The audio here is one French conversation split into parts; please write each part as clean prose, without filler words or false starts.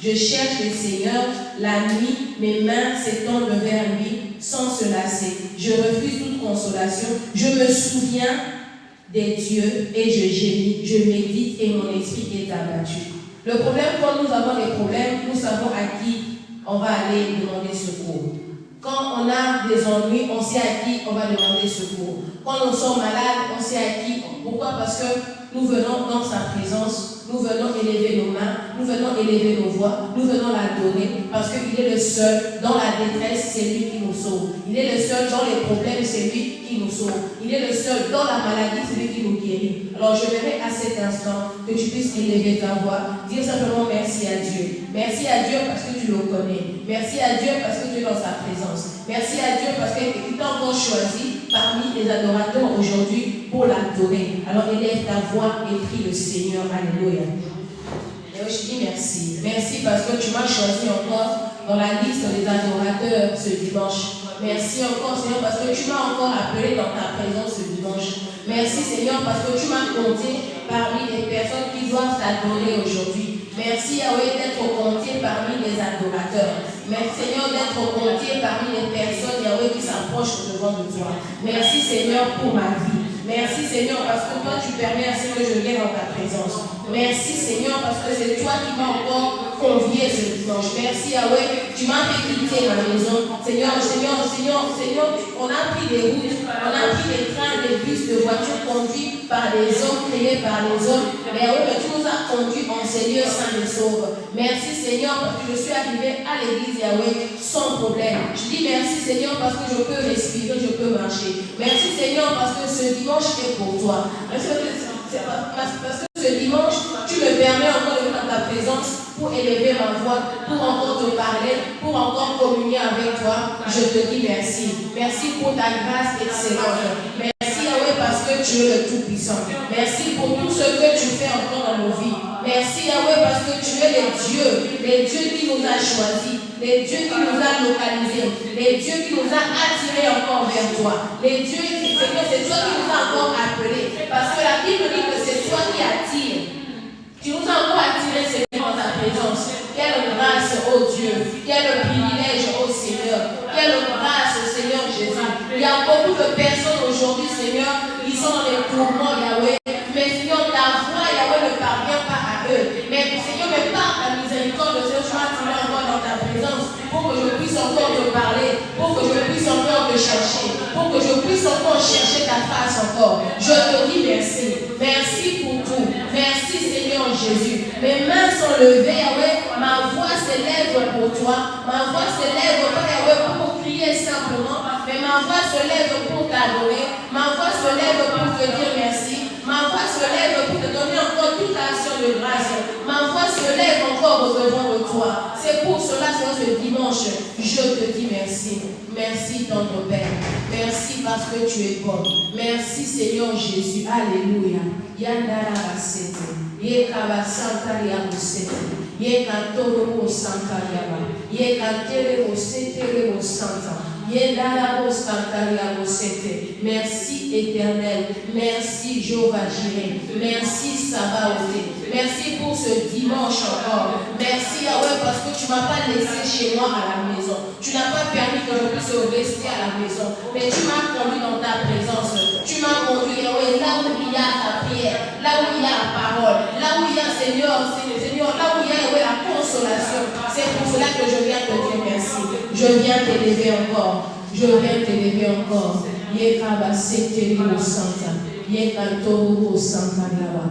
Je cherche le Seigneur la nuit, mes mains s'étendent vers lui sans se lasser. Je refuse toute consolation. Je me souviens des dieux et je gémis, je médite et mon esprit est abattu. Le problème, quand nous avons des problèmes, nous savons à qui on va aller demander secours. Quand on a des ennuis, on sait à qui on va demander secours. Quand nous sommes malades, on sait à qui. Pourquoi? Parce que nous venons dans sa présence, nous venons élever nos mains, nous venons élever nos voix, nous venons l'adorer parce qu'il est le seul dans la détresse, c'est lui qui nous sauve. Il est le seul dans les problèmes, c'est lui qui nous sauve. Il est le seul dans la maladie, c'est lui qui nous guérit. Alors je verrai à cet instant que tu puisses élever ta voix, dire simplement merci à Dieu. Merci à Dieu parce que tu le connais. Merci à Dieu parce que tu es dans sa présence. Merci à Dieu parce qu'il t'a encore choisi parmi les adorateurs aujourd'hui pour l'adorer. Alors élève ta voix et prie le Seigneur. Alléluia. Et je dis merci. Merci parce que tu m'as choisi encore dans la liste des adorateurs ce dimanche. Merci encore Seigneur parce que tu m'as encore appelé dans ta présence ce dimanche. Merci Seigneur parce que tu m'as compté parmi les personnes qui doivent t'adorer aujourd'hui. Merci Yahweh d'être compté parmi les adorateurs. Merci Seigneur d'être compté parmi les personnes Yahweh qui s'approchent devant de toi. Merci Seigneur pour ma vie. Merci Seigneur parce que toi tu permets à ce que je vienne dans ta présence. Merci Seigneur parce que c'est toi qui m'as encore convié ce dimanche. Merci Yahweh, tu m'as fait quitter ma maison. Seigneur, on a pris des routes, on a pris des trains, des bus, des voitures conduites par des hommes, créés par les hommes. Mais Yahweh, tu nous as conduits en ces lieux saints et sauvés. Merci Seigneur parce que je suis arrivé à l'église Yahweh sans problème. Je dis merci Seigneur parce que je peux respirer, je peux marcher. Merci Seigneur parce que ce dimanche est pour toi. Parce que ce dimanche, tu me permets encore de venir dans ta présence pour élever ma voix, pour encore te parler, pour encore communier avec toi. Je te dis merci. Merci pour ta grâce excellente. Merci Yahweh parce que tu es le Tout-Puissant. Merci pour tout ce que tu fais encore dans nos vies. Merci Yahweh parce que tu es les dieux qui nous a choisis, les dieux qui nous a localisés, les dieux qui nous a attirés encore vers toi, les dieux qui, Seigneur, c'est toi qui nous a encore appelés, parce que la Bible dit que c'est toi qui attires. Tu nous as encore attirés, Seigneur, dans ta présence. Quelle grâce, oh Dieu, quel privilège, oh Seigneur, quelle grâce, Seigneur Jésus. Il y a beaucoup de personnes aujourd'hui, Seigneur, qui sont dans les tourments, Yahweh, mais Seigneur, ta voix, Yahweh, ne parvient pas à eux. Mais Seigneur, mais par la miséricorde de ce chemin, tu m'as encore dans ta présence pour que je puisse encore te parler, pour que je puisse encore te chercher, pour que je puisse encore chercher ta face encore. Je te dis merci. Merci pour tout. Merci Seigneur Jésus. Mes mains sont levées, Yahweh. Ma voix s'élève pour toi. Ma voix s'élève pas, Yahweh, pour crier simplement, mais ma voix se lève pour t'adorer. Ma voix se lève pour te dire merci. Ma voix se lève pour te donner encore toute action de grâce. Ma voix se lève encore au-devant de toi. C'est pour cela, Seigneur, ce dimanche, je te dis merci. Merci, tendre Père. Merci parce que tu es bon. Merci, Seigneur Jésus. Alléluia. Yandara basete. Yekaba santaria musete. Yekatoro mo santaria. Yekatere mo setere mo santa. Merci éternel, merci Jéhovah Jireh, merci Sabaoth, merci pour ce dimanche encore, merci Yahweh parce que tu ne m'as pas laissé chez moi à la maison, tu n'as pas permis que je puisse rester à la maison, mais tu m'as conduit dans ta présence, tu m'as conduit Yahweh là où il y a ta prière, là où il y a la parole, là où il y a Seigneur, là où il y a Yahweh la consolation, c'est pour cela que je viens te dire merci, je viens t'élever encore. Je viens t'élever encore. Yekaba setere santa. Yekantoro santa lava.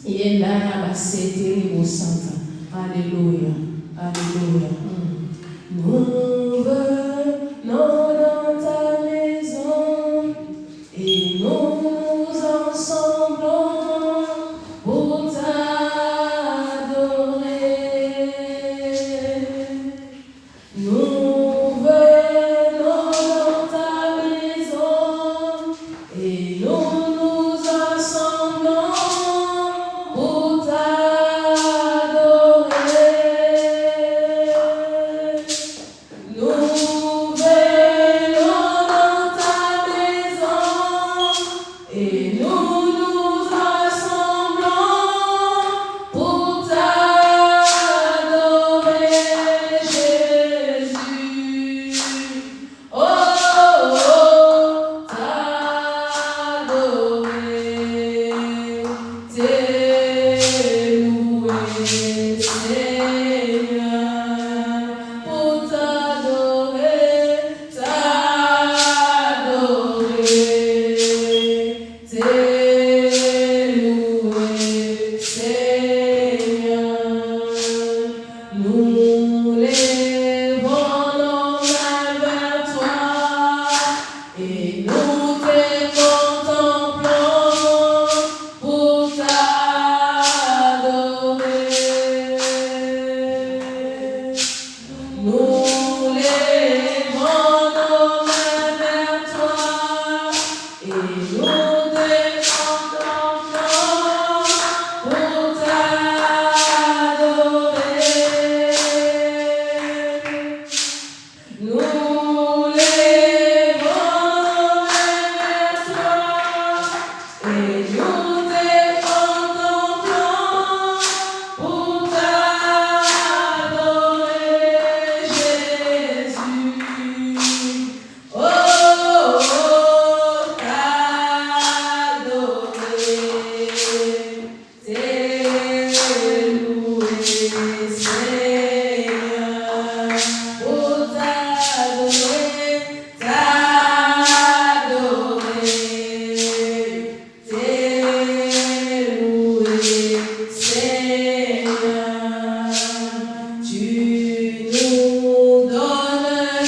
Yendara setere santa. Alléluia. Alléluia. Nous venons dans ta maison et nous ensemblons pour t'adorer. Nous venons dans ta maison et nous nous assemblons pour t'adorer.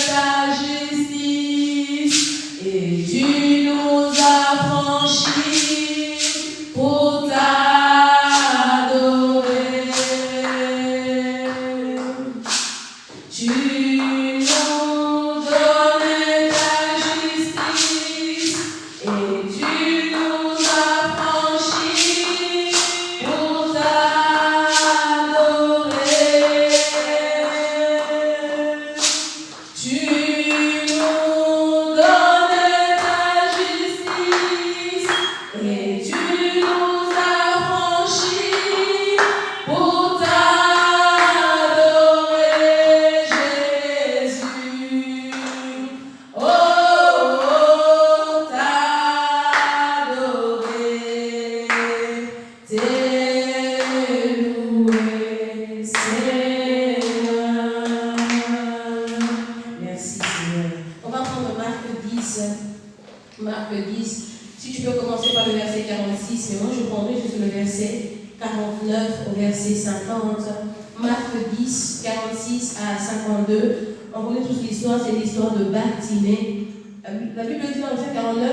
ta justice et tu nous as franchis pour t'adorer. Tu nous donnes ta justice et tu nous as franchis pour t'adorer. Tu nous donnes ta justice et tu nous as franchis pour t'adorer, Jésus. Oh, t'adorer, t'élouer, Seigneur. Merci, Seigneur. On va prendre Marc 10. Marc 10. Si tu peux commencer par le verset 46, mais moi je prendrai juste le verset 49 au verset 50. Marc 10, 46 à 52. On connaît tous l'histoire, c'est l'histoire de Bartimée. La Bible dit dans le verset 49,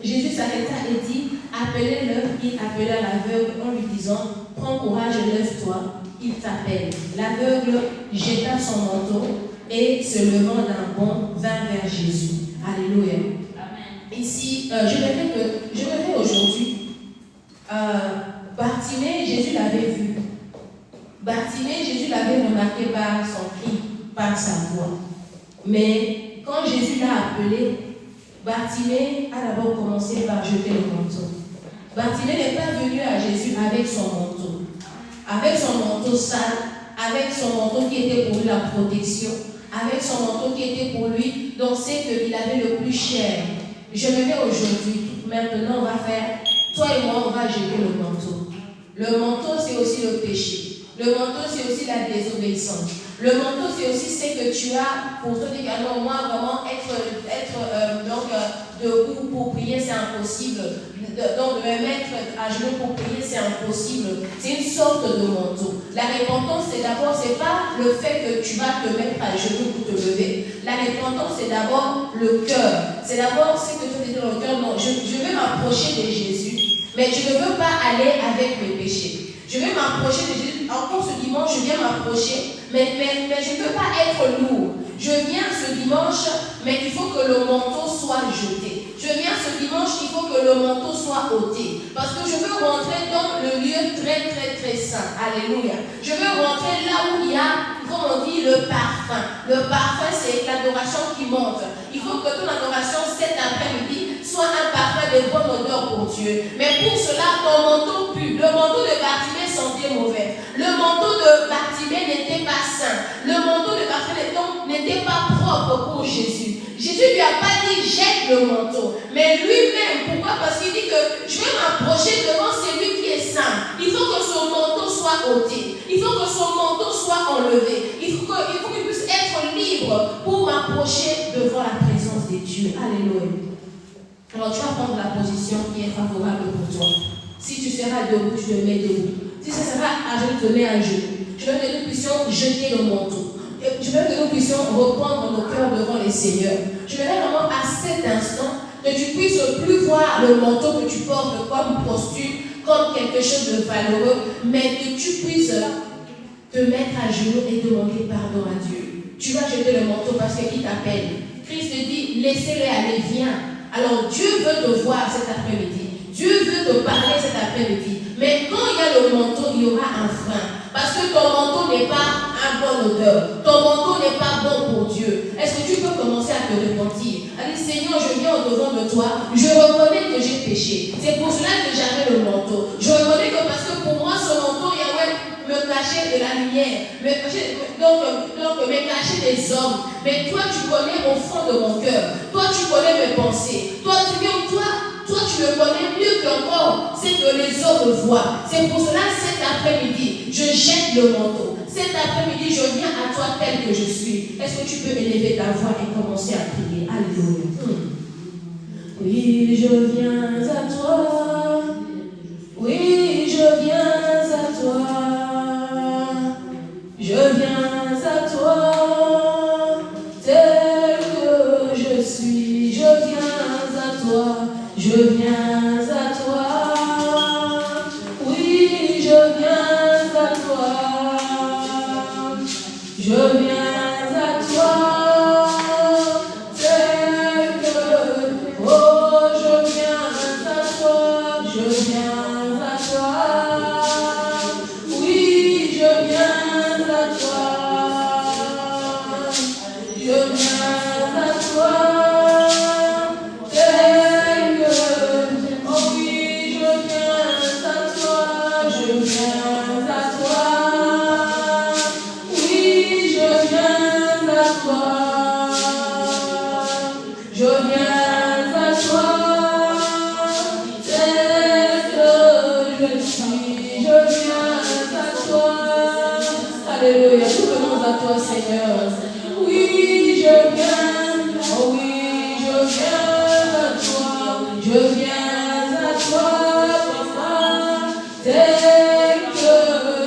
Jésus s'arrêta et dit, appelez-le. Il appela l'aveugle en lui disant, prends courage et lève-toi, il t'appelle. L'aveugle jeta son manteau et se levant d'un bond vint vers Jésus. Alléluia. Ici, je verrai aujourd'hui, Bartimée, Jésus l'avait vu. Bartimée, Jésus l'avait remarqué par son cri, par sa voix. Mais quand Jésus l'a appelé, Bartimée a d'abord commencé par jeter le manteau. Bartimée n'est pas venu à Jésus avec son manteau sale, avec son manteau qui était pour lui la protection, avec son manteau qui était pour lui, donc c'est qu'il avait le plus cher. Je me mets aujourd'hui, maintenant on va faire, toi et moi on va jeter le manteau. Le manteau c'est aussi le péché. Le manteau c'est aussi la désobéissance. Le manteau c'est aussi ce que tu as pour te dire que moi vraiment être debout pour prier c'est impossible. Donc de me mettre à genoux pour prier c'est impossible. C'est une sorte de manteau. La repentance c'est d'abord, c'est pas le fait que tu vas te mettre à genoux pour te lever. La repentance c'est d'abord le cœur. C'est d'abord ce que tu dis dans le cœur. Non, je veux m'approcher de Jésus, mais je ne veux pas aller avec mes péchés. Je vais m'approcher de Jésus. Encore ce dimanche, je viens m'approcher, mais je ne veux pas être lourd. Je viens ce dimanche, mais il faut que le manteau soit jeté. Je viens ce dimanche, il faut que le manteau soit ôté. Parce que je veux rentrer dans le lieu très, très, très saint. Alléluia. Je veux rentrer là où il y a, comme on dit, le parfum. Le parfum, c'est l'adoration qui monte. Il faut que ton adoration cet après-midi soit un parfum de bonne odeur pour Dieu. Mais pour cela, ton manteau pue. Le manteau de Bartimée sentait mauvais. Le manteau de Bartimée n'était pas saint. Le manteau de Bartimée n'était pas propre pour Jésus. Jésus ne lui a pas dit jette le manteau. Mais lui-même, pourquoi? Parce qu'il dit que je vais m'approcher devant celui qui est saint. Il faut que son manteau soit ôté. Il faut que son manteau soit enlevé. Il faut qu'il puisse être libre pour m'approcher devant la présence de Dieu. Alléluia. Alors tu vas prendre la position qui est favorable pour toi. Si tu seras debout, tu te mets debout. Si ce sera à genoux, tu te mets à genoux. Je veux que nous puissions jeter le manteau. Je veux que nous puissions reprendre nos cœurs devant les seigneurs. Je voudrais vraiment à cet instant que tu puisses plus voir le manteau que tu portes comme posture, comme quelque chose de valeureux, mais que tu puisses te mettre à genoux et demander pardon à Dieu. Tu vas jeter le manteau parce qu'il t'appelle. Christ te dit, laissez-le aller, viens. Alors Dieu veut te voir cet après-midi. Dieu veut te parler cet après-midi. Mais quand il y a le manteau, il y aura un frein. Parce que ton manteau n'est pas un bon odeur. Ton manteau n'est pas bon pour Dieu. Est-ce que tu peux commencer à te repentir? Allez, Seigneur, je viens au-devant de toi. Je reconnais que j'ai péché. C'est pour cela que j'avais le manteau. Je reconnais que parce que pour moi, ce manteau, Yahweh, me cachait de la lumière. Me cachait des hommes. Mais toi, tu connais au fond de mon cœur. Toi, tu connais mes pensées. Toi, tu me connais mieux qu'encore c'est que les hommes voient. C'est pour cela, cet après-midi, je jette le manteau. Cet après-midi, je viens à toi tel que je suis. Est-ce que tu peux élever ta voix et commencer à prier? Alléluia. Oui, je viens à toi. Oui, je viens à toi. Je viens à toi. Tel suis, je viens à toi, je viens à toi. Oui, je viens à toi, je viens à toi, tel que, oh, je viens à toi, je viens à toi. Oui, je viens à toi, je viens à toi, tel que, oh oui, je viens à toi, je viens à toi. Oui, je viens à toi, je viens à toi, tel que je suis, je viens à toi. Alléluia, nous venons à toi, Seigneur. Oui, je viens, oh oui, je viens à toi, je viens à toi, papa, tel que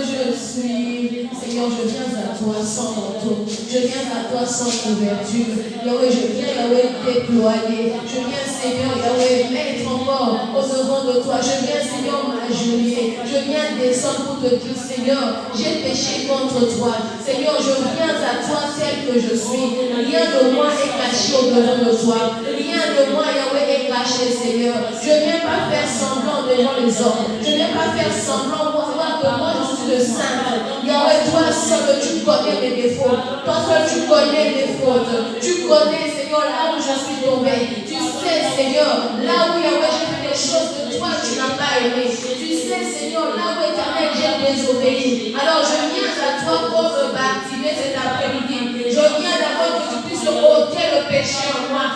je suis. Seigneur, je viens à toi sans manteau, je viens à toi sans couverture. Yahweh, je viens, Yahweh, déployer. Je viens, Seigneur, Yahweh, mettre encore au devant de toi. Je viens, Seigneur, m'agenouiller. Je viens descendre pour te dire, Seigneur, j'ai péché contre toi. Seigneur, je viens à toi tel que je suis. Rien de moi est caché au devant de toi. Rien de moi, Yahweh, est caché, Seigneur. Je ne viens pas faire semblant devant les hommes. Je ne viens pas faire semblant pour voir que moi, je suis le saint. Yahweh, toi seul, tu connais mes défauts. Toi seul, tu connais mes fautes. Tu connais, Seigneur, là où je suis tombé. Tu sais, Seigneur, là où, Yahweh, j'ai fait des choses que toi, tu n'as pas aimé. Tu sais, Seigneur, là où, éternel, j'ai désobéi. Alors, je viens à toi pour me baptiser cet après-midi. Je viens d'abord que tu puisses ôter le péché en moi.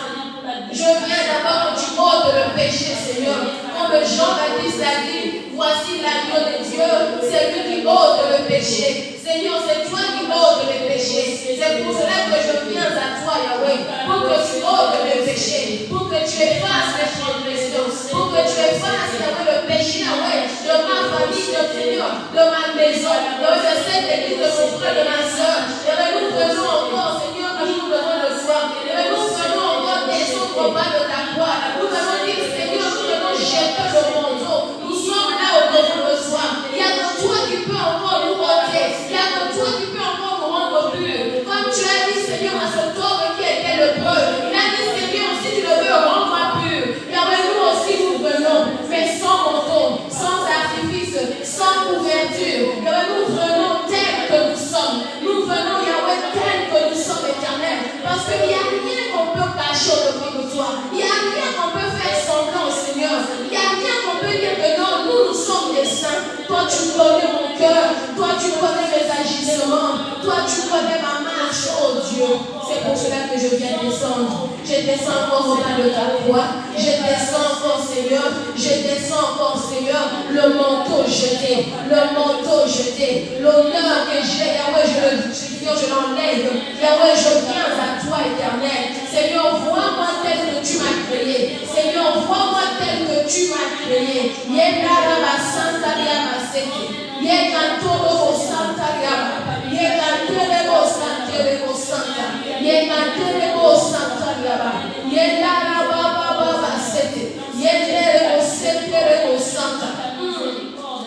Je viens d'abord que tu ôtes le péché, Seigneur. Comme Jean-Baptiste l'a dit, voici l'agneau de Dieu, c'est lui qui ôte le péché. Seigneur, c'est toi qui ôtes le péché. C'est pour cela que je viens à toi, Yahweh, pour que tu ôtes le péché, pour que tu effaces les transgressions, pour que tu effaces, Yahweh, le péché, Yahweh, de ma famille, de Seigneur, de ma maison, de cette église, de mon frère, de ma soeur. Yahweh, nous venons encore, Seigneur, à nous devant le soir. Yahweh, nous venons encore descendre au bas de ta croix. Nous venons dire, Seigneur, nous venons jeter le manteau. Nous sommes là au devant le soir. Il y a que toi qui peux encore nous ôter. Il y a que toi qui peux encore nous rendre purs. Comme tu as dit, Seigneur, à ce homme qui était lépreux, il a dit, Seigneur, si tu le veux, rends-moi pur. Yahweh, nous aussi nous venons, mais sans manteau, sans artifice, sans couverture. Yahweh, nous venons tels que nous sommes. Nous venons, Yahweh, tels que nous sommes, éternels. Parce qu'il n'y a rien qu'on peut cacher au devant de toi. Il n'y a rien qu'on peut faire semblant, Seigneur. Il n'y a rien qu'on peut dire que non, nous sommes des saints. Toi, tu connais mon cœur. Toi, tu connais mes agissements. Toi, tu connais ma marche, oh Dieu. C'est pour cela que je viens descendre. Je descends encore au bas de ta croix. Je descends encore, Seigneur. Je descends encore, Seigneur. Le manteau jeté. Le manteau jeté. L'honneur que j'ai, Yahweh, je l'enlève. Yahweh, je viens à toi, éternel. Seigneur, vois-moi tel que tu m'as créé. Seigneur, vois-moi tel que tu m'as créé. Yedaraba Santa Liama Seke. Yekantoro Santa Liama. Yekantelebo Santelebo Santa. Yekantelebo Santa Liama. Yedaraba Baba Seke. Yedarabo Sentelebo Santa.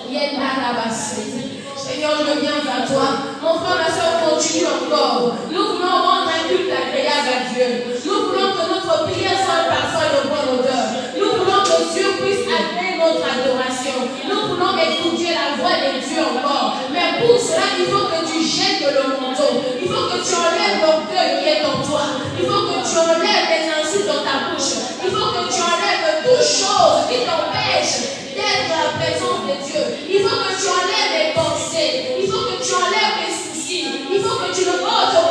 Yedaraba Seke. Seigneur, je viens à toi. Mon frère, ma soeur, continue encore. Nous voulons rendre un culte agréable à Dieu. Nous voulons que notre prière soit un parfum de bonne odeur. Nous voulons que Dieu puisse agréer notre adoration. Nous voulons écouter la voix de Dieu encore. Mais pour cela, il faut que tu jettes le manteau. Il faut que tu enlèves l'orgueil qui est en toi. Il faut que tu enlèves les insultes dans ta bouche. Il faut que tu enlèves toute chose qui t'empêche d'être dans la présence de Dieu. Il faut que tu enlèves les pensées. Il faut que tu enlèves les soucis. Il faut que tu le ôtes au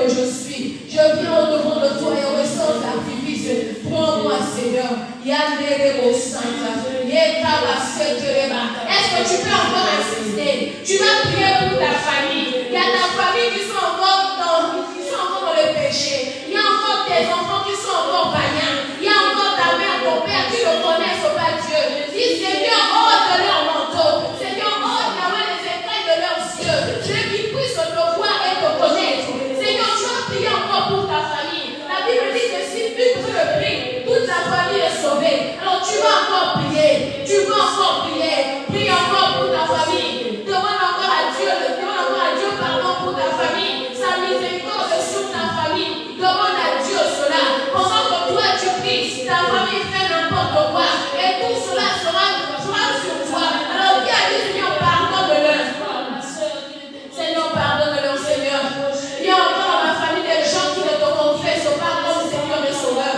je suis. Je viens au devant de toi et au sans sacrifice. Prends-moi, Seigneur. Est-ce que tu peux encore insister? Tu vas prier pour ta famille. Il y a ta famille qui sont encore dans le péché. Il y a encore tes enfants qui sont encore païens. Il y a encore ta mère, ton père qui ne connaissent pas Dieu. Dis Seigneur, ôte leur manteau. Seigneur, ôte les écailles de leurs yeux. Dieu qui puisse te voir et te connaître. Seigneur, tu vas prier encore pour ta famille. La Bible dit que si une le prie, toute la famille est sauvée. Alors tu vas encore prier. Tu vas encore prier. Prie encore pour ta famille. Demande encore à Dieu pardon pour ta famille. Sa miséricorde sur ta famille. Demande à Dieu cela. Pendant que toi tu pries, ta famille fait n'importe quoi. Et tout cela sera sur toi. Alors dis à Dieu, Seigneur, pardonne-leur. Seigneur, pardonne-leur, Seigneur. Il y a encore dans ma famille des gens qui ne te confessent pas comme Seigneur et Sauveur.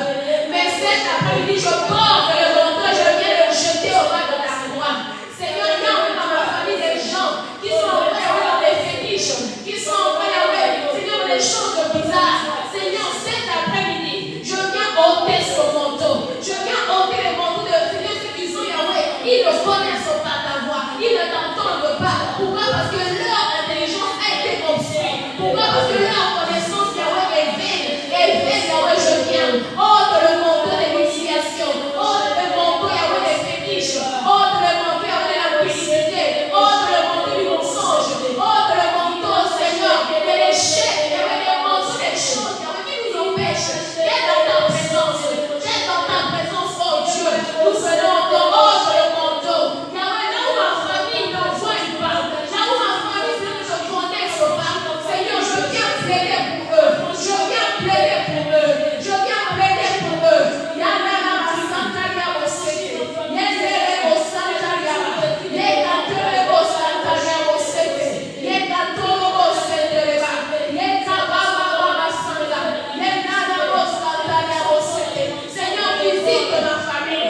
Mais cet après-midi, je porte le manteau, je viens le jeter au bas de ta croix. Seigneur, il y a encore dans ma famille des gens qui sont encore dans des fétiches, qui sont encore Seigneur, des choses bizarres. Seigneur, cet après-midi, je viens ôter ce manteau. Je viens ôter les manteaux de Seigneur, ceux qui sont Yahweh. Ils ne connaissent pas ta voix. Ils ne t'entendent pas. Pourquoi? Parce que leur intelligence a été obscure. Pourquoi? Parce que leur connaissance Yahweh est vaine. Et vaine, Yahweh, je viens. Ôte le manteau de l'initiation. Ôte le manteau Yahweh des fétiches. Ôte le manteau Yahweh de la publicité. Ôte le manteau du mensonge. Ôte le manteau, Seigneur, de l'échec. Yahweh, les manteaux des choses, Yahweh, qui nous empêchent d'être dans ta présence. D'être dans ta présence, oh Dieu. Nous venons encore ôte le manteau. Yahweh, là où ma famille ne voit pas, là où ma famille ne se connaisse pas, Seigneur, je viens plaider pour eux. Je viens plaider pour eux. Je viens plaider pour eux. Yanana Santa Yabo Sete. Yendere Santa Yaba. Yekatele Santa Yabo Sete. Yekatolo Sete Reba. Yekababa Baba Santa. Yenana Santa Yabo Sete. Seigneur, visite ma famille.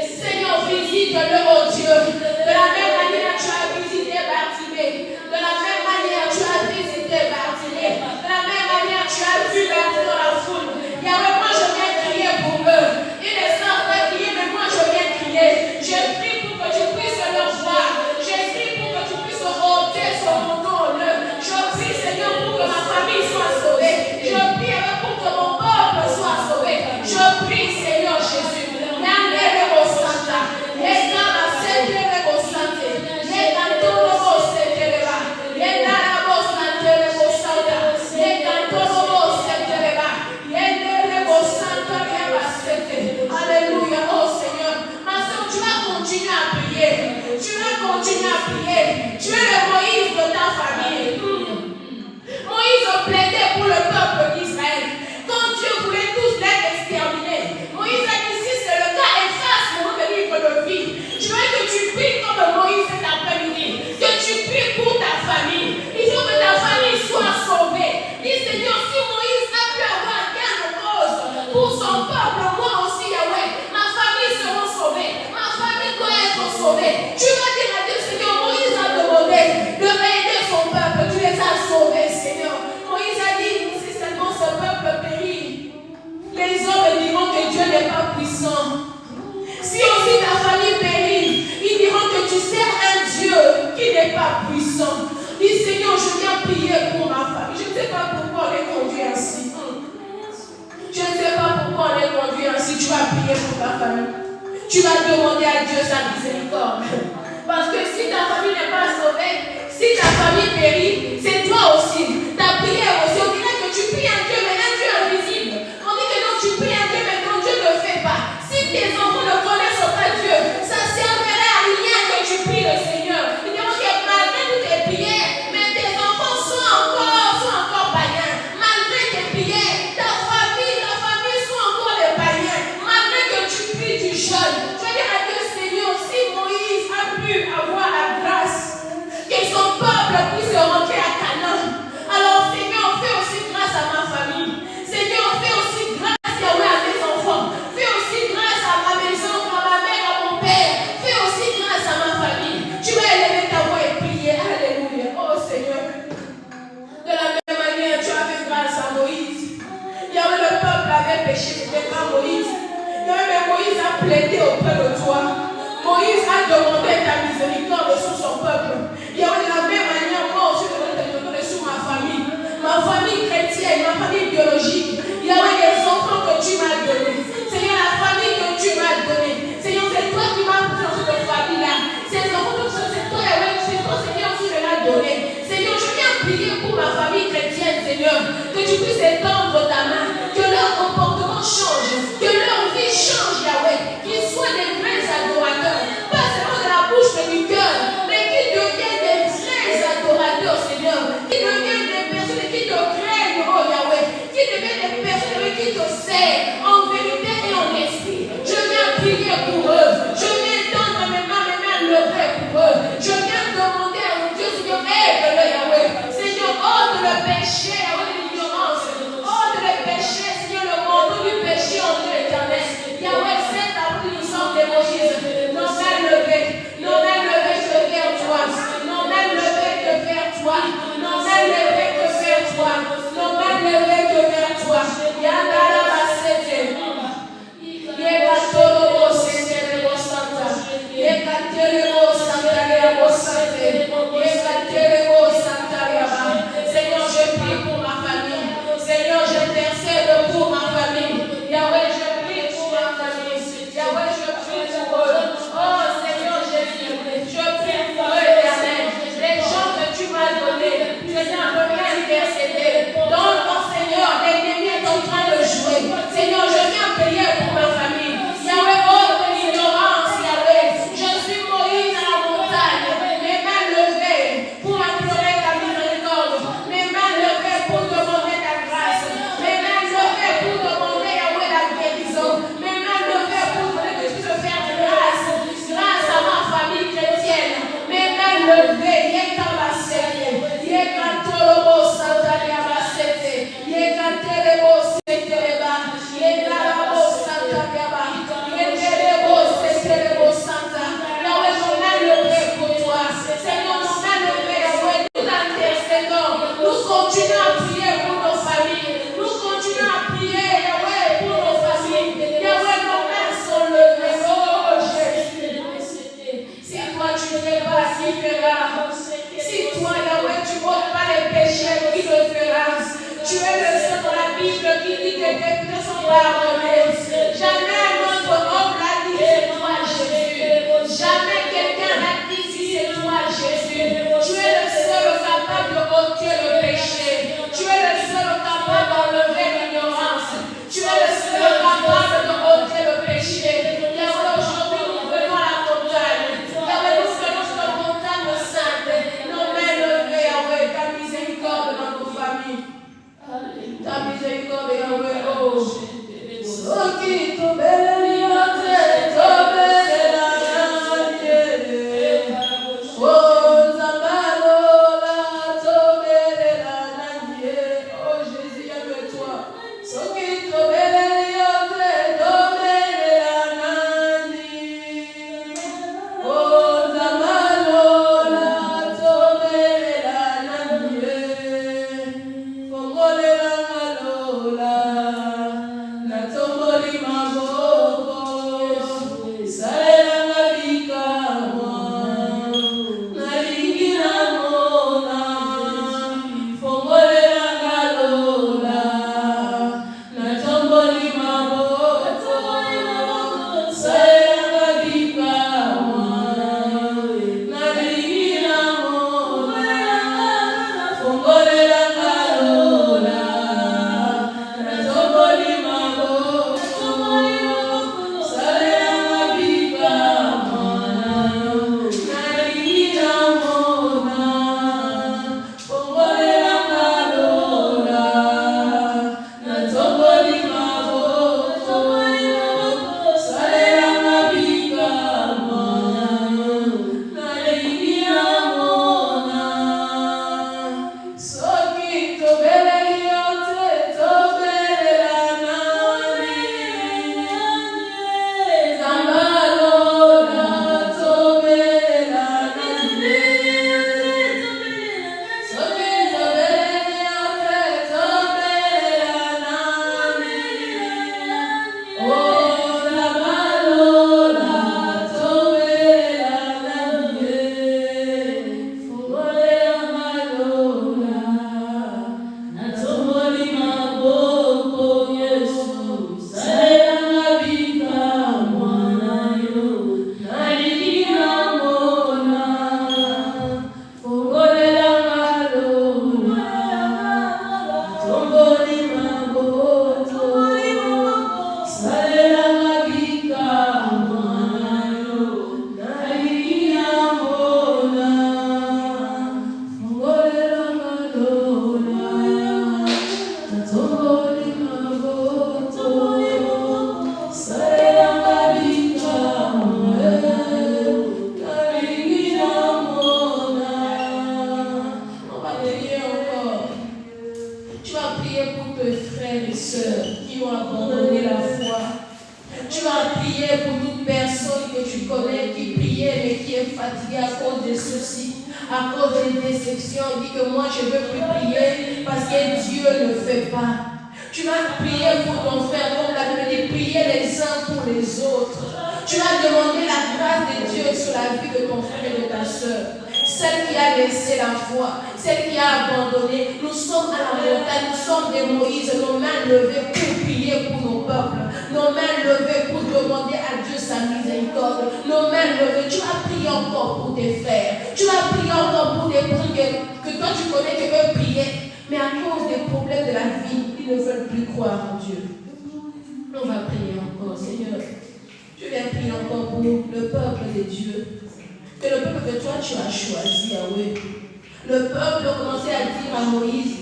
Seigneur, visite-le, oh Dieu. De la même manière tu as visité Bartimée. De la même manière tu as visité Bartimée. De la même manière tu as vu Bartimée dans la foule. Yahweh, moi je viens crier pour eux. Ils ne savent pas crier, mais moi je viens crier. Je prie pour que tu puisses leur voir. Je prie pour que tu puisses ôter son manteau. Je prie, Seigneur, pour que ma famille soit sauvée. Je prie pour que mon peuple soit sauvé. Je prie, Seigneur Jésus. Alléluia, oh Seigneur. Ma soeur, tu vas continuer à prier. Tu vas continuer à prier. Tu es le Moïse de ta famille. Moïse plaidait pour le peuple d'Israël. Quand Dieu voulait tous les exterminer, Moïse a dit, si c'est le cas, efface-moi le livre de vie. Je veux que tu pries comme Moïse cet après-midi. Que tu pries pour ta famille. Il faut que ta famille soit sauvée. Dis Seigneur, si Moïse a pu avoir gain de cause pour son peuple, moi aussi, Yahweh, ma famille sera sauvée. Ma famille doit être sauvée. Tu vas dire à Dieu, Seigneur, Moïse a demandé de aider son peuple. Tu les as sauvés, Seigneur. Moïse a dit, si seulement ce peuple périt, les hommes diront que Dieu n'est pas puissant. Si aussi ta famille périt, ils diront que tu sers un Dieu qui n'est pas puissant. Dis Seigneur, je viens prier pour ma famille. Je ne sais pas pourquoi on les conduit ainsi. Je ne sais pas pourquoi on les conduit ainsi. Tu vas prier pour ta famille. Tu vas demander à Dieu sa miséricorde. Parce que si ta famille n'est pas sauvée, si ta famille périt, c'est toi aussi. Ta prière aussi. On dirait que tu pries un Dieu, mais un Dieu invisible. On dit que non, tu pries un Dieu, mais ton Dieu ne le fait pas. Si tes enfants ne connaissent pas Dieu, ça servirait à rien que tu pries le Seigneur. Ils diront que malgré toutes tes prières, mais tes enfants sont encore païens. Malgré tes prières, ta famille sont encore des païens. Malgré que tu pries, tu jeûnes. Tu vas dire à Dieu, Seigneur, si Moïse a pu avoir la grâce que son peuple puisse rentrer à Canaan, pour ma famille chrétienne, Seigneur. Que tu puisses étendre ta main, que leur comportement change, que leur vie change, Yahweh. Qu'ils soient des vrais adorateurs, pas seulement de la bouche mais du cœur, mais qu'ils deviennent des vrais adorateurs, Seigneur. Qu'ils deviennent des personnes qui te craignent, oh Yahweh. Qu'ils deviennent des personnes qui te servent en vérité et en esprit. Je viens prier pour eux. Je viens tendre mes mains levées pour eux. Je viens demander à mon Dieu, Seigneur, aide-le, Yahweh. Seigneur, ôte le péché, Yahweh, l'ignorance. Ôte le péché, Seigneur, le manteau du péché en Dieu éternel. Yahweh, c'est à vous nous sommes des Moïse. Nos mains levées vers toi. Nos mains levées vers toi. Nos mains levées vers toi. Nos mains levées vers toi. Yandara basete. Yegatoro sete rebo santa. Yegaterebo santa rebo sante. Yegaterebo santa reba. Seigneur, je prie pour ma famille. Seigneur, j'intercède pour ma famille. Yahweh, je prie pour ma famille. Yahweh, je prie pour eux. Oh Seigneur Jésus, je prie pour eux, éternel. Les gens que tu m'as donnés, Seigneur, je viens intercéder. Donc, mon Seigneur, l'ennemi est en train de jouer. Seigneur, je viens prier pour ma famille. Yahweh, oh, de l'ignorance, Yahweh. Je suis Moïse à la montagne. Mes mains levées pour implorer ta miséricorde. Mes mains levées pour demander ta grâce. Mes mains levées pour demander, Yahweh, la guérison. Mes mains levées pour demander que tu te fasses grâce. Grâce à ma famille chrétienne. Mes mains levées. Yekabasete. Yekatorobo santaria basete. Yekaterebo setereba. Yekarabo santaria ba. Yeterebo seterebo santa. Yahweh, mon main levée pour toi. Seigneur, mon main levée, Yahweh, nous intercédons. Nous continuons à prier pour nos familles. Nous continuons à prier, Yahweh, pour nos familles. Yahweh, nos mains sont levées. Oh Jésus. Si toi tu ne fais pas, qui fera? Si toi, Yahweh, tu ôtes pas les péchés, qui le fera? Tu es le seul dans la Bible qui dit que tes péchés sont pardonnés. Jamais notre homme l'a dit, c'est toi, Jésus. Jamais quelqu'un l'a dit, si c'est toi, Jésus. Tu es le seul capable de ôter le péché. Tu es le seul capable d'enlever l'ignorance. Tu es le seul capable de ôter le péché. Yahweh, aujourd'hui, nous venons à la montagne. Yahweh, nous venons sur la montagne sainte. Nos mains levées, Yahweh, ta miséricorde dans nos familles. Ta miséricorde, Yahweh, oh. Oh, tes frères et sœurs qui ont abandonné la foi. Tu as prié pour toute personne que tu connais qui priait mais qui est fatiguée à cause des soucis, à cause des déceptions. Dit que moi je ne veux plus prier parce que Dieu ne fait pas. Tu vas prier pour ton frère, comme la Bible dit, prier les uns pour les autres. Tu vas demander la grâce de Dieu sur la vie de ton frère et de ta soeur. Celle qui a laissé la foi, celle qui a abandonné. Nous sommes à la montagne, nous sommes des Moïse, nos mains levées pour prier pour nos peuples, nos mains levées pour demander à Dieu sa miséricorde, nos mains levées. Tu vas prier encore pour tes frères, tu vas prier encore pour des prières que toi tu connais, tu veux prier, mais à cause des problèmes de la vie, ils ne veulent plus croire en Dieu. On va prier encore, Seigneur. Je vais prier encore pour le peuple de Dieu. Que le peuple que toi tu as choisi, Yahweh. Le peuple a commencé à dire à Moïse,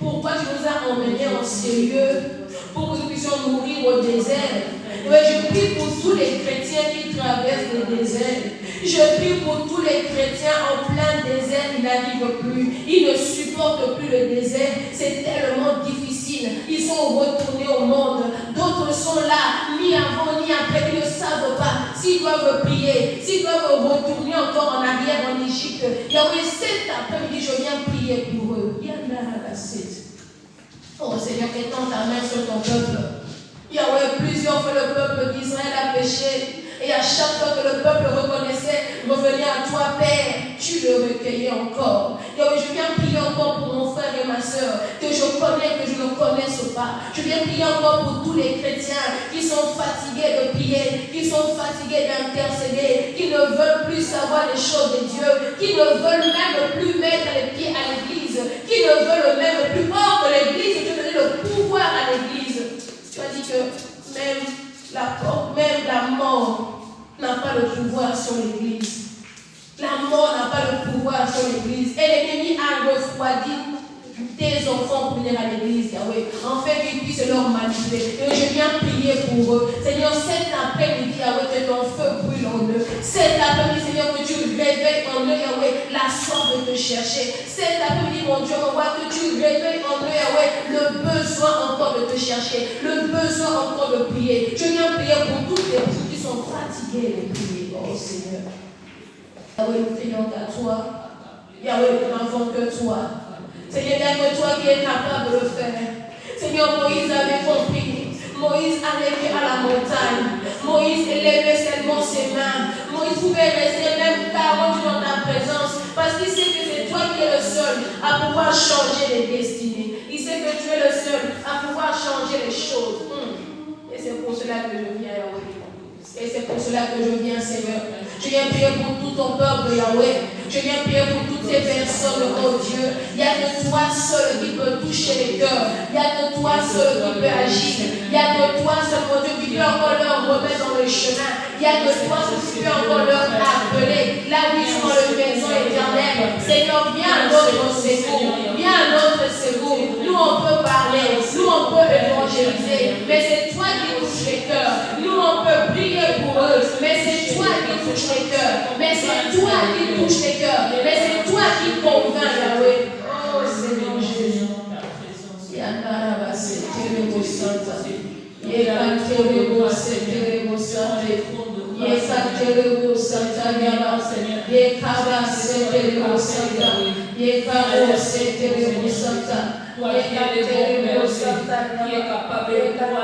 pourquoi tu nous as emmenés en sérieux pour que nous puissions mourir au désert. Oui, je prie pour tous les chrétiens qui traversent le désert. Je prie pour tous les chrétiens en plein désert, ils n'arrivent plus. Ils ne supportent plus le désert. C'est tellement difficile. Ils sont retournés au monde. D'autres sont là, ni avant ni après. Ils ne savent pas s'ils doivent prier, s'ils doivent retourner encore en arrière en Égypte. Yahweh, cet après-midi, je viens prier pour eux. Oh Seigneur, étends ta main sur ton peuple. Yahweh, plusieurs fois le peuple d'Israël a péché. Et à chaque fois que le peuple reconnaissait, revenait à toi, Père, tu le recueillais encore. Yahweh, je viens prier encore pour mon frère et ma soeur, que je connais, que je ne connaisse pas. Je viens prier encore pour tous les chrétiens qui sont fatigués de prier, qui sont fatigués d'intercéder, qui ne veulent plus savoir les choses de Dieu, qui ne veulent même plus mettre les pieds à l'église, qui ne veulent même plus. Or que l'église, tu donnes le pouvoir à l'église. Tu as dit que même la mort n'a pas le pouvoir sur l'église. La mort n'a pas le pouvoir sur l'église. Et l'ennemi a refroidi tes enfants pour venir à l'église, Yahweh. En fait, qu'ils puissent leur manipuler. Et je viens prier pour eux. Seigneur, cet après-midi, Yahweh, que ton feu brûle en eux. Cet après-midi, Seigneur, que tu réveilles en eux, Yahweh, la soif de te chercher. Cet après-midi, mon Dieu, on voit que tu réveilles en eux, Yahweh, le besoin encore de te chercher. Le besoin encore de prier. Je viens prier pour toutes les personnes qui sont fatiguées de prier. Oh Seigneur. Yahweh, nous prions à toi. Yahweh, nous n'avons que toi. Seigneur, il n'y a que toi qui es capable de le faire. Seigneur, Moïse avait compris. Moïse allait à la montagne. Moïse élevait seulement ses mains. Moïse pouvait rester même 40 jours dans ta présence parce qu'il sait que c'est toi qui es le seul à pouvoir changer les destinées. Il sait que tu es le seul à pouvoir changer les choses. Et c'est pour cela que je viens, Yahweh. Et c'est pour cela que je viens, Seigneur. Je viens prier pour tout ton peuple, Yahweh. Je viens prier pour toutes ces personnes, oh Dieu. Il n'y a que toi seul qui peut toucher les cœurs. Il n'y a que toi seul qui peut agir. Il n'y a que toi seul, mon Dieu, qui peut encore leur remettre dans le chemin. Il n'y a que toi seul qui peut encore leur appeler. Là où ils sont dans le maison éternelle. Seigneur, viens à notre secours. Viens à notre secours. Nous, on peut parler. Nous, on peut évangéliser. Mais c'est toi qui touches les cœurs. Nous, on peut prier pour eux. Mais c'est toi qui touches les cœurs. Mais c'est toi qui touches les cœurs. Mais c'est toi qui convainc, Yahweh. Oh Seigneur Jésus. Yandaraba seterebo santa. Yekaterebo seterebo santa. Yekaterebo santa yaba. Yekaba seterebo santa. Yekaba seterebo santa. Yekaterebo santa. Yekaterebo santa yaba.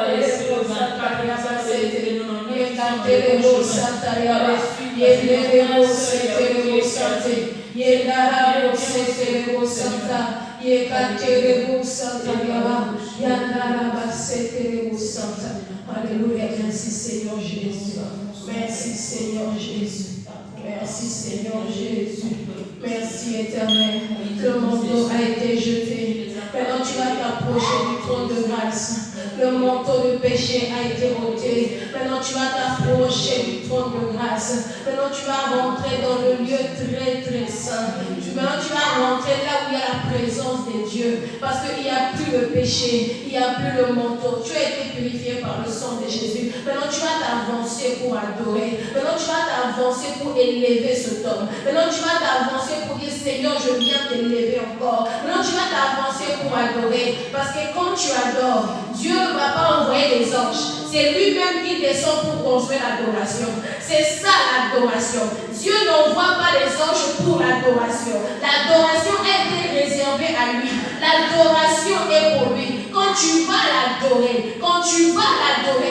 Yekaterebo santa yaba. Yekaterebo seterebo santa. Yedarabo seterebo santa. Yekaterebo santa yaba. Yandaraba seterebo santa. Alléluia. Merci Seigneur Jésus. Merci Seigneur Jésus. Merci Seigneur Jésus. Merci Éternel. Le manteau a été jeté. Maintenant tu vas t'approcher du trône de grâce. Le manteau de péché a été ôté. Maintenant tu vas t'approcher du trône de grâce. Maintenant tu vas rentrer dans le lieu très très saint. Maintenant tu vas rentrer là où où il y a la présence de Dieu. Parce qu'il n'y a plus le péché, il n'y a plus le manteau. Tu as été purifié par le sang de Jésus. Maintenant, tu vas t'avancer pour adorer. Maintenant, tu vas t'avancer pour élever cet homme. Maintenant, tu vas t'avancer pour dire, Seigneur, je viens t'élever encore. Maintenant, tu vas t'avancer pour adorer. Parce que quand tu adores, Dieu ne va pas envoyer des anges. C'est lui-même qui descend pour construire l'adoration. C'est ça l'adoration. Dieu n'envoie pas les anges pour l'adoration. L'adoration est réservée à lui. L'adoration est pour lui. Quand tu vas l'adorer,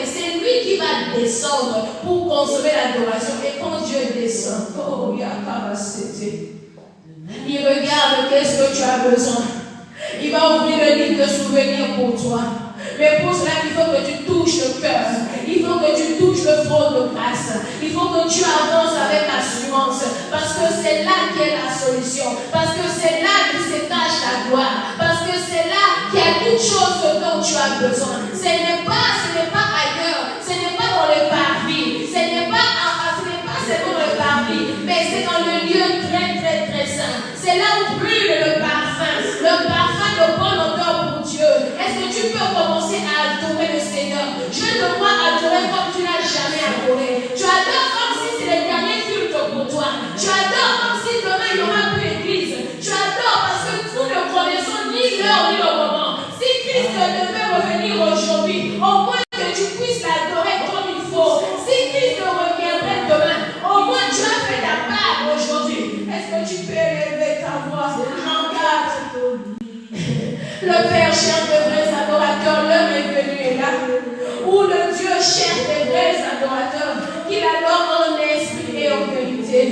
c'est lui qui va descendre pour construire l'adoration. Et quand Dieu descend, oh, il regarde qu'est-ce que tu as besoin. Il va ouvrir le livre de souvenirs pour toi. Mais pour cela, il faut que tu touches le cœur. Il faut que tu touches le trône de grâce. Il faut que tu avances avec assurance. Parce que c'est là qu'il y a la solution. Parce que c'est là que se cache la gloire. Parce que c'est là qu'il y a toute chose dont tu as besoin. Ce n'est pas ailleurs. Ce n'est pas dans le parvis. Ce n'est pas seulement le parvis. Mais c'est dans le lieu très, très, très saint. C'est là où brûle le parfum. Le parfum de bonne odeur pour Dieu. Est-ce que tu peux commencer à adorer le Seigneur? Je te vois adorer comme tu n'as jamais adoré. Tu adores comme si c'est le dernier culte pour toi. Tu adores comme si demain il n'y aura plus d'église. Tu adores parce que nous ne connaissons ni l'heure ni le moment. Si Christ devait revenir aujourd'hui, au moins que tu puisses l'adorer comme il faut. Si Christ reviendrait demain, au moins tu as fait ta part aujourd'hui. Est-ce que tu peux élever ta voix? Le Père cherche de vrais adorateurs, l'heure est venue et là, où le Dieu cherche de vrais adorateurs, qu'il adore en esprit et en vérité.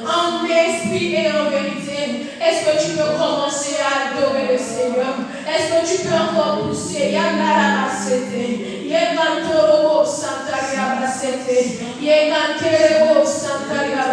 En esprit et en vérité. Est-ce que tu peux commencer à adorer le Seigneur? Est-ce que tu peux encore pousser? Yandara Basete, Yegantoro Santaria Basete, Yeganterebo Santaria,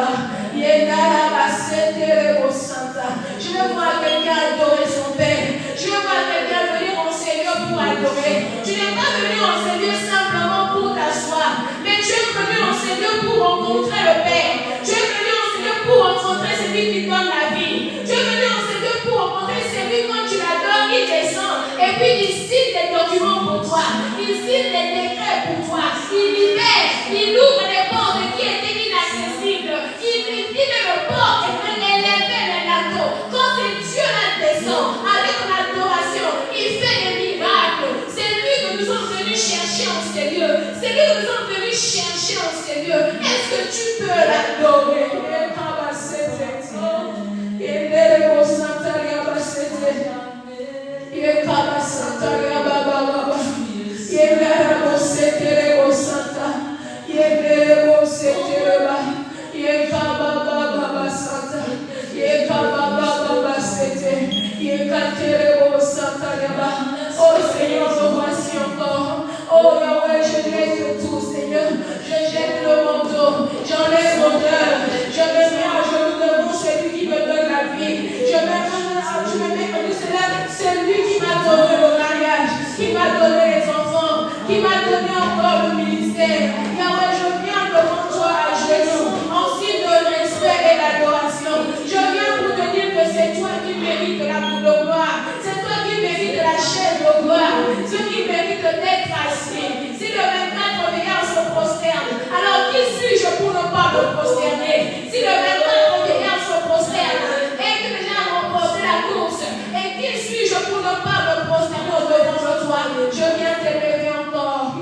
Yendara Basete Santa. Je veux voir quelqu'un adorer son Père. Je veux voir quelqu'un venir en Seigneur pour adorer. Tu n'es pas venu en Seigneur simplement pour t'asseoir, mais tu es venu en Seigneur pour rencontrer le Père. Tu es venu en Seigneur pour rencontrer celui qui donne la vie. Tu es venu en Seigneur pour rencontrer celui quand tu l'adores, il descend. Et puis il signe des documents pour toi. Il signe des décrets pour toi. Il libère, il ouvre les portes qui étaient inaccessibles. Il met le port et fait élever les bateaux. Quand c'est Dieu là descend avec l'adoration, il fait des miracles. C'est lui que nous sommes venus chercher en sérieux. C'est lui que nous sommes venus chercher en sérieux. Est-ce que tu peux l'adorer? Oh Seigneur, me voici encore. Oh Yahweh, je laisse tout, Seigneur. Je jette le manteau, j'enlève mon cœur. Je me mets à genoux devant celui qui me donne la vie. Je me mets à cela, celui qui m'a donné le mariage, qui m'a donné les enfants, qui m'a donné encore le ministère. Yahweh, je viens devant toi à genoux, en signe de respect et d'adoration. Je viens pour te dire que c'est toi qui mérites la boule de gloire. C'est toi qui mérites la chaise de gloire. Ceux qui méritent d'être assis. Si le 24 vieillard se prosterne, alors qui suis-je pour ne pas me prosterner? Si le 24 vieillard se prosterne et que déjà remporté la course, et qui suis-je pour ne pas me prosterner devant toi? Je viens t'élever encore.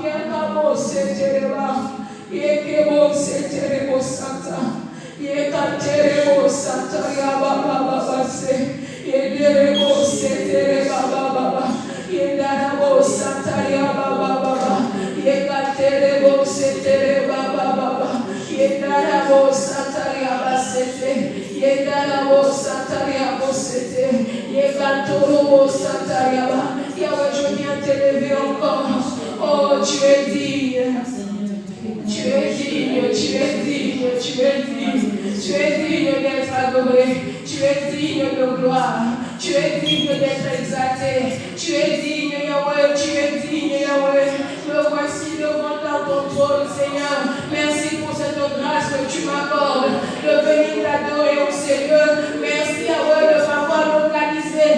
Je viens t'élever encore. Oh, tu es digne. Tu es digne, tu es digne, tu es digne. Tu es digne d'être adoré. Tu es digne de gloire. Tu es digne d'être exalté. Tu es digne, Yahweh. Tu es digne, Yahweh. Me voici devant ton trône, Seigneur. Merci pour cette grâce que tu m'accordes de venir t'adorer au Seigneur. Merci, Yahweh, de m'avoir localisé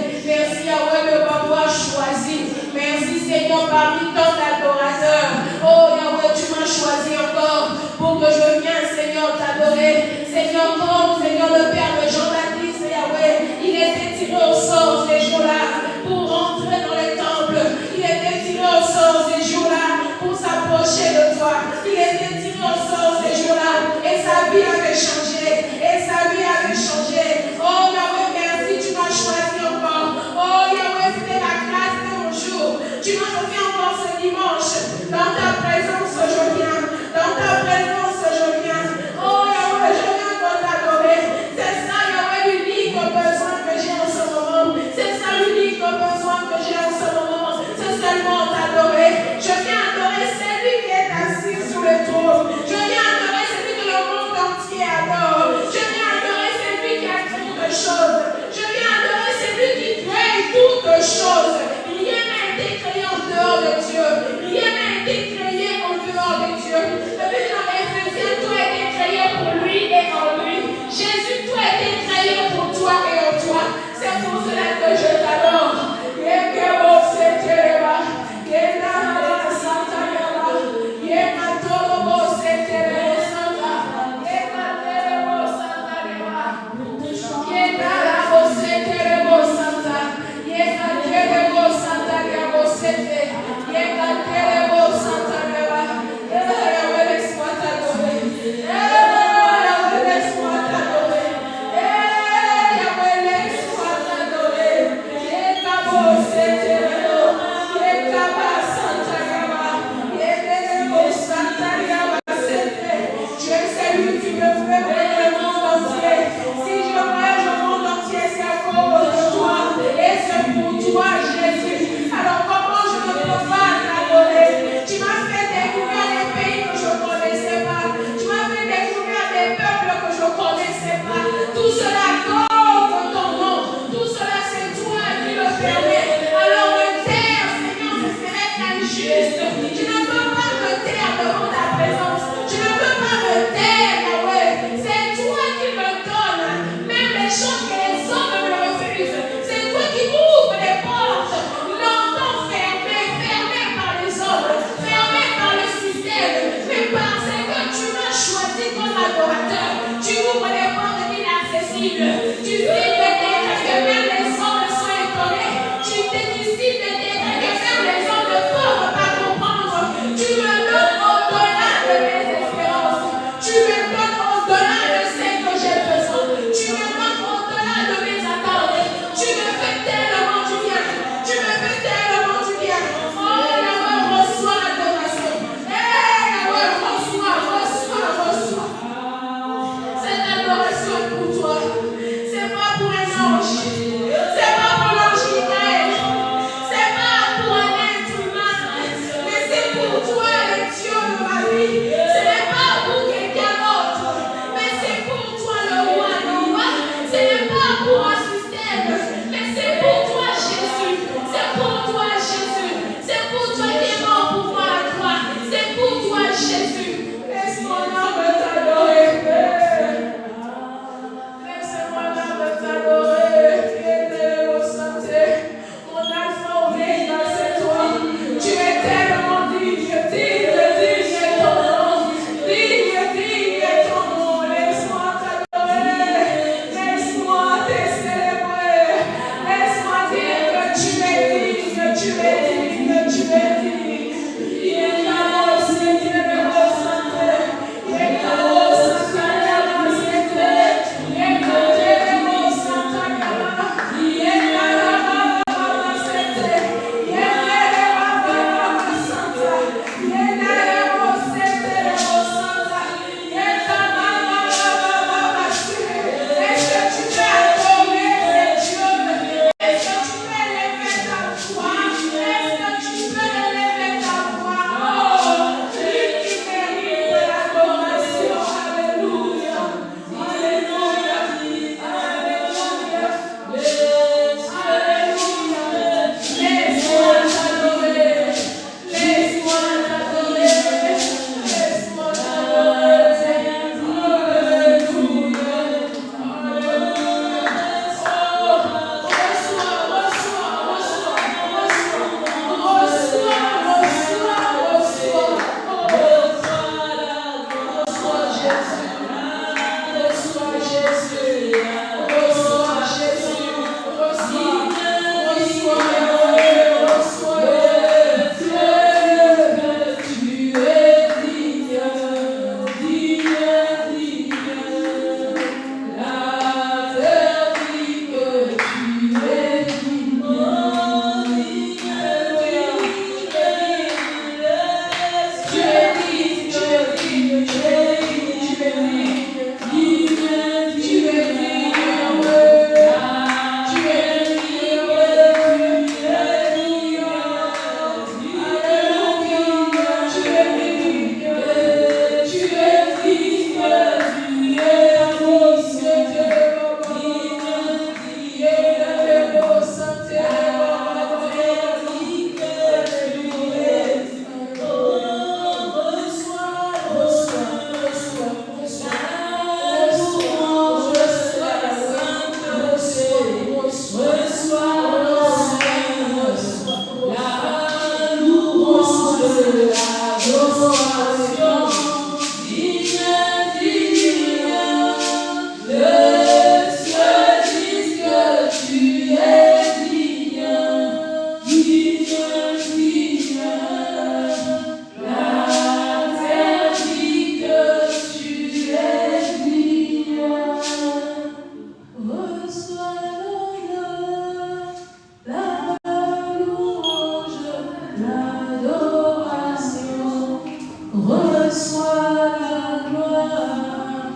reçois la gloire,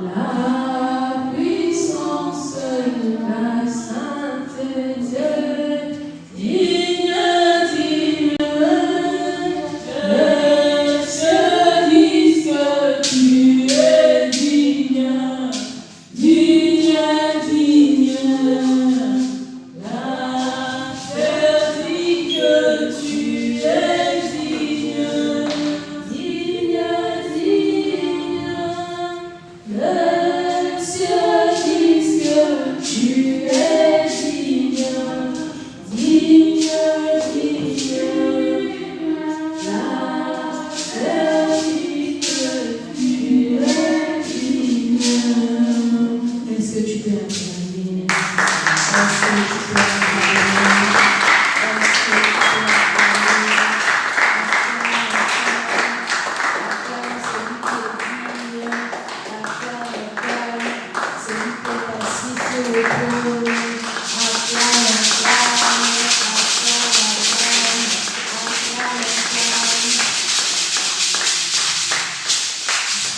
la puissance, la sainteté. Digne, digne, les cieux disent que tu es digne, digne, digne. La terre dit que tu es digne, digne, digne. Les cieux disent que tu es digne, digne, digne. La terre dit que tu es digne. Est-ce que tu peux acclamer? Est-ce que tu peux acclamer? Est-ce que tu peux acclamer? Acclame celui qui est digne. Acclame, acclame celui qui est assis sur le trône. Acclame, acclame, acclame.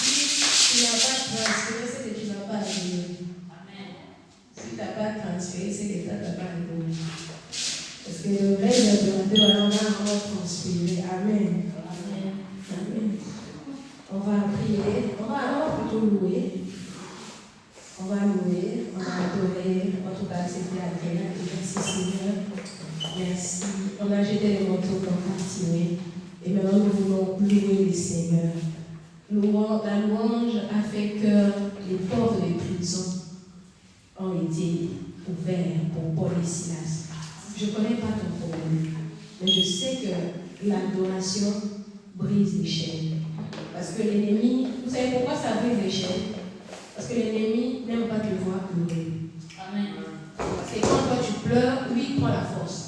Si tu n'as pas transféré, c'est que tu n'as pas adoré. Si tu n'as pas transféré, c'est que tu n'as pas adoré. Parce que le vrai adorateur, on va encore transférer. Amen. Amen. Amen. On va prier, on va plutôt louer. On va louer, on va adorer. En tout cas, c'était agréable. Merci Seigneur. Merci. On a jeté les manteaux pour continuer. Et maintenant, nous voulons louer le Seigneur. La louange a fait que les portes des prisons ont été ouvertes pour Paul et Silas. Je ne connais pas ton problème, mais je sais que l'adoration brise les chaînes. Parce que l'ennemi, vous savez pourquoi ça brise les chaînes? Parce que l'ennemi n'aime pas te voir pleurer. Amen. Parce que quand toi tu pleures, lui il prend la force.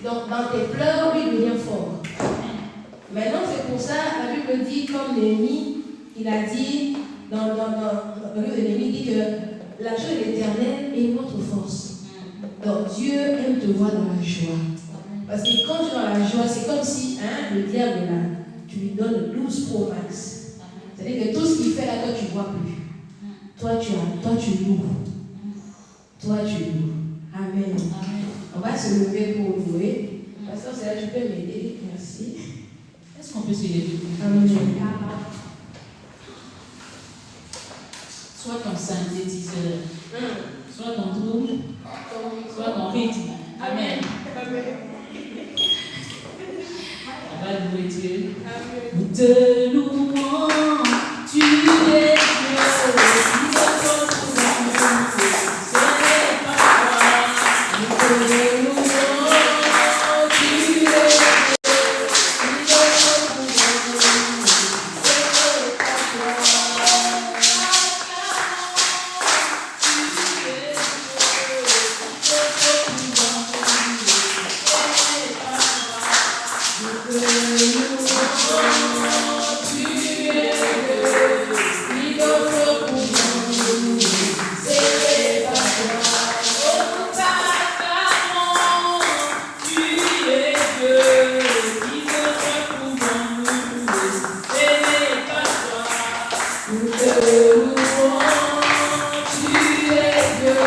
Donc dans tes pleurs, lui il devient fort. Maintenant c'est pour ça, la Bible dit, comme l'ennemi, il a dit, dans le livre de l'ennemi, il dit que la joie de l'Éternel est notre force. Donc Dieu aime te voir dans la joie. Parce que quand tu es dans la joie, c'est comme si le diable là, tu lui donnes le 12 Pro Max. C'est-à-dire que tout ce qu'il fait là, toi tu ne vois plus. Toi tu loues. Toi tu loues. Amen. On va se lever pour louer. Pasteur, c'est là, tu peux m'aider. Merci. Est-ce qu'on peut se lever? Amen. Soit ton synthétiseur, soit ton trouble, soit ton rythme. Amen. On va louer Dieu. Nous te louons, tu es Dieu. Nous te louons, ce n'est pas toi. Nous te louons, tu es Dieu.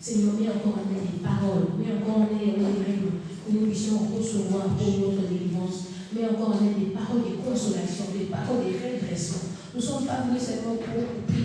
Seigneur, mets encore en nous des paroles, mets encore en nous des règles, que nous puissions recevoir pour notre délivrance. délivrance, mais encore avec des paroles de consolation, des paroles de redressement. Nous ne sommes pas venus seulement pour prier.